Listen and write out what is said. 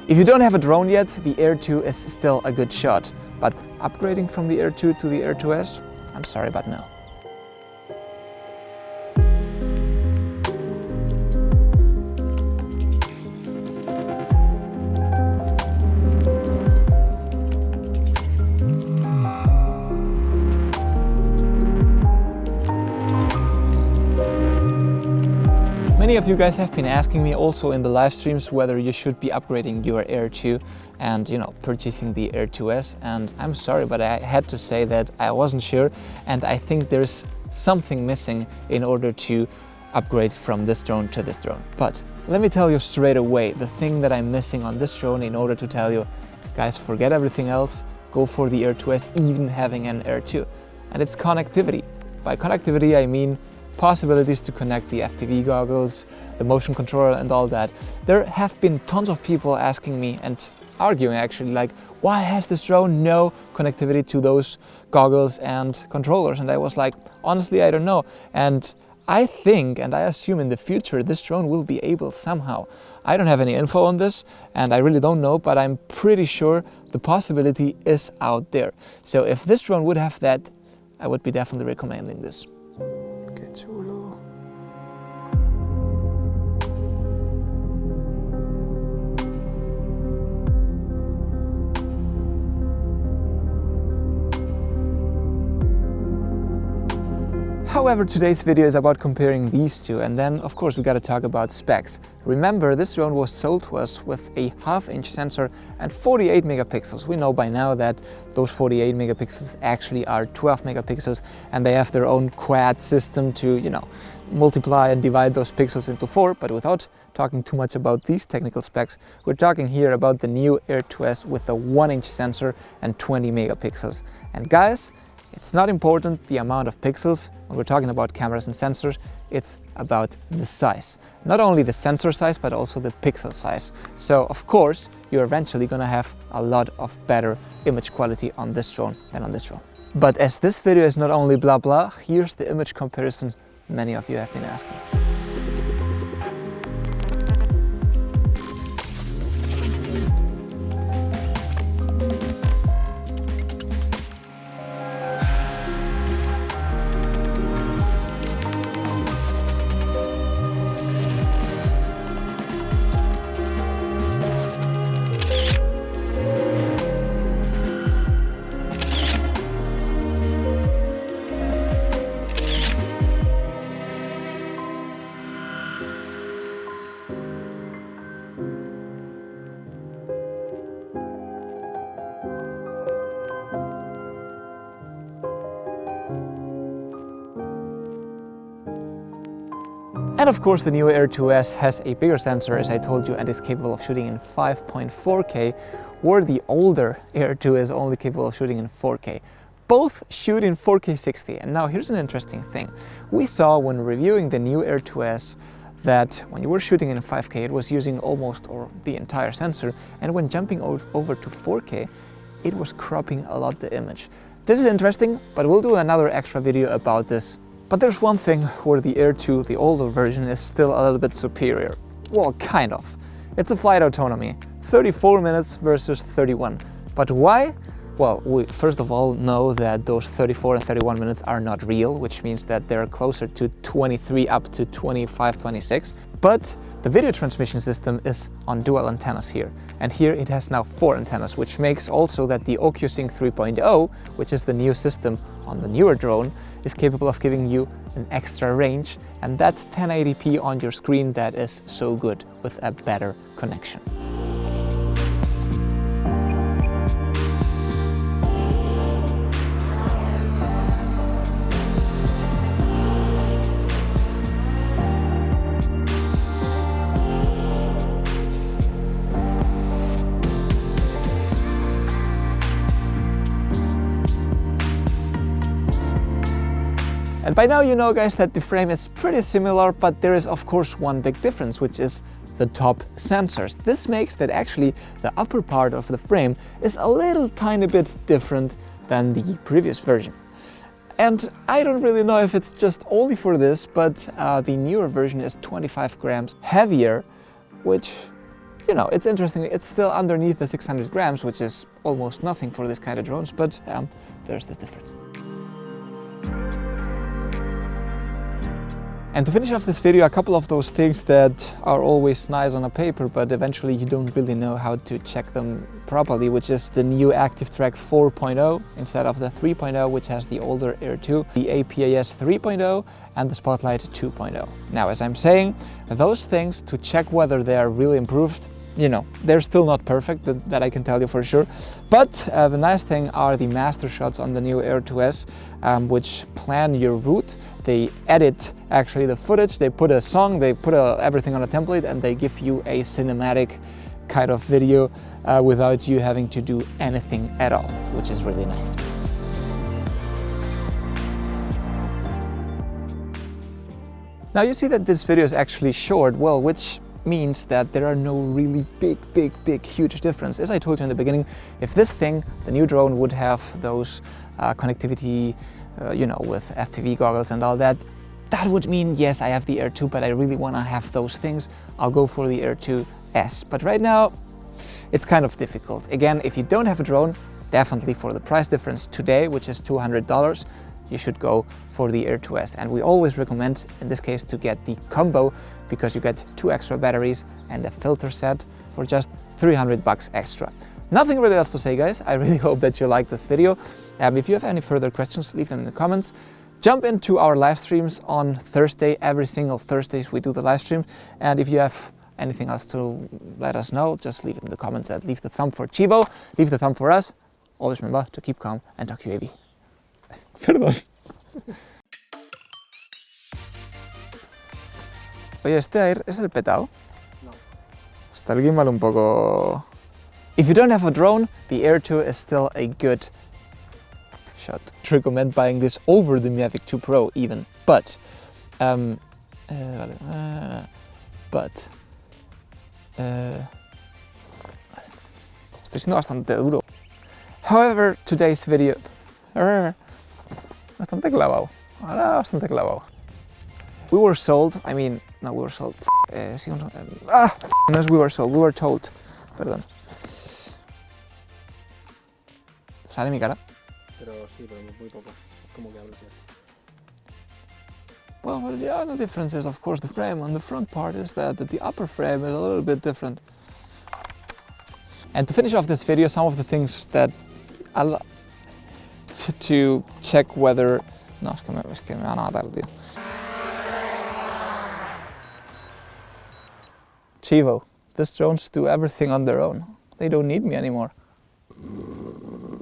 If you don't have a drone yet, the Air 2 is still a good shot, but upgrading from the Air 2 to the Air 2S, I'm sorry, but no. Many of you guys have been asking me also in the live streams whether you should be upgrading your Air 2 and purchasing the Air 2S, and I'm sorry, but I had to say that I wasn't sure, and I think there's something missing in order to upgrade from this drone to this drone. But let me tell you straight away the thing that I'm missing on this drone in order to tell you, guys, forget everything else, go for the Air 2S even having an Air 2. And it's connectivity. By connectivity I mean possibilities to connect the FPV goggles, the motion controller and all that. There have been tons of people asking me and arguing actually, like, why has this drone no connectivity to those goggles and controllers? And I was like, honestly, I don't know. And I think and I assume in the future this drone will be able somehow. I don't have any info on this and I really don't know, but I'm pretty sure the possibility is out there. So if this drone would have that, I would be definitely recommending this. Chulo. However, today's video is about comparing these two, and then of course we gotta talk about specs. Remember, this drone was sold to us with a 1/2-inch sensor and 48 megapixels. We know by now that those 48 megapixels actually are 12 megapixels, and they have their own quad system to, multiply and divide those pixels into 4. But without talking too much about these technical specs, we're talking here about the new Air 2S with a 1-inch sensor and 20 megapixels. And guys, it's not important the amount of pixels when we're talking about cameras and sensors, it's about the size. Not only the sensor size, but also the pixel size. So of course, you're eventually gonna have a lot of better image quality on this drone than on this drone. But as this video is not only blah blah, here's the image comparison many of you have been asking. And of course the new Air 2S has a bigger sensor, as I told you, and is capable of shooting in 5.4K, where the older Air 2 is only capable of shooting in 4K. Both shoot in 4K 60, and now here's an interesting thing. We saw when reviewing the new Air 2S that when you were shooting in 5K it was using almost or the entire sensor, and when jumping over to 4K it was cropping a lot the image. This is interesting, but we'll do another extra video about this. But there's one thing where the Air 2, the older version, is still a little bit superior. Well, kind of. It's a flight autonomy, 34 minutes versus 31. But why? Well, we first of all know that those 34 and 31 minutes are not real, which means that they're closer to 23 up to 25, 26. But the video transmission system is on dual antennas here. And here it has now 4 antennas, which makes also that the OcuSync 3.0, which is the new system on the newer drone, is capable of giving you an extra range, and that's 1080p on your screen that is so good with a better connection. And by now you know, guys, that the frame is pretty similar, but there is of course one big difference, which is the top sensors. This makes that actually the upper part of the frame is a little tiny bit different than the previous version. And I don't really know if it's just only for this, but the newer version is 25 grams heavier, which you know, it's interesting. It's still underneath the 600 grams, which is almost nothing for this kind of drones, but there's this difference. And to finish off this video, a couple of those things that are always nice on a paper, but eventually you don't really know how to check them properly, which is the new Active Track 4.0 instead of the 3.0, which has the older Air 2, the APAS 3.0 and the Spotlight 2.0. Now, as I'm saying, those things to check whether they are really improved, you know, they're still not perfect, that I can tell you for sure. But the nice thing are the master shots on the new Air 2S, which plan your route. They edit actually the footage, they put a song, they put everything on a template, and they give you a cinematic kind of video without you having to do anything at all, which is really nice. Now you see that this video is actually short, well, which means that there are no really big, huge difference. As I told you in the beginning, if this thing, the new drone, would have those connectivity, you know, with FPV goggles and all that, that would mean, yes, I have the Air 2, but I really want to have those things, I'll go for the Air 2S. But right now, it's kind of difficult. Again, if you don't have a drone, definitely for the price difference today, which is $200, you should go for the Air 2S. And we always recommend, in this case, to get the combo, because you get 2 extra batteries and a filter set for just $300 extra. Nothing really else to say, guys. I really hope that you liked this video. If you have any further questions, leave them in the comments. Jump into our live streams on Thursday. Every single Thursday we do the live stream. And if you have anything else to let us know, just leave it in the comments and leave the thumb for Chivo, leave the thumb for us. Always remember to keep calm and talk UAV. Perdón. Oye, ¿este Air es el petado? No. Está el gimbal un poco... If you don't have a drone, the Air 2 is still a good shot. I recommend buying this over the Mavic 2 Pro even, but... Estoy siendo bastante duro. However, today's video... Bastante clavado. Ahora bastante clavado. We were sold, I mean, no, we were sold. No es we were sold, we were told. Perdón. ¿Sale mi cara? Pero sí, pero muy poco. Como que hablas ya. Well, yeah, the difference is, of course, the frame on the front part is that the upper frame is a little bit different. And to finish off this video, some of the things that to check whether... No, es que me van a matar, tío. Chivo, these drones do everything on their own. They don't need me anymore.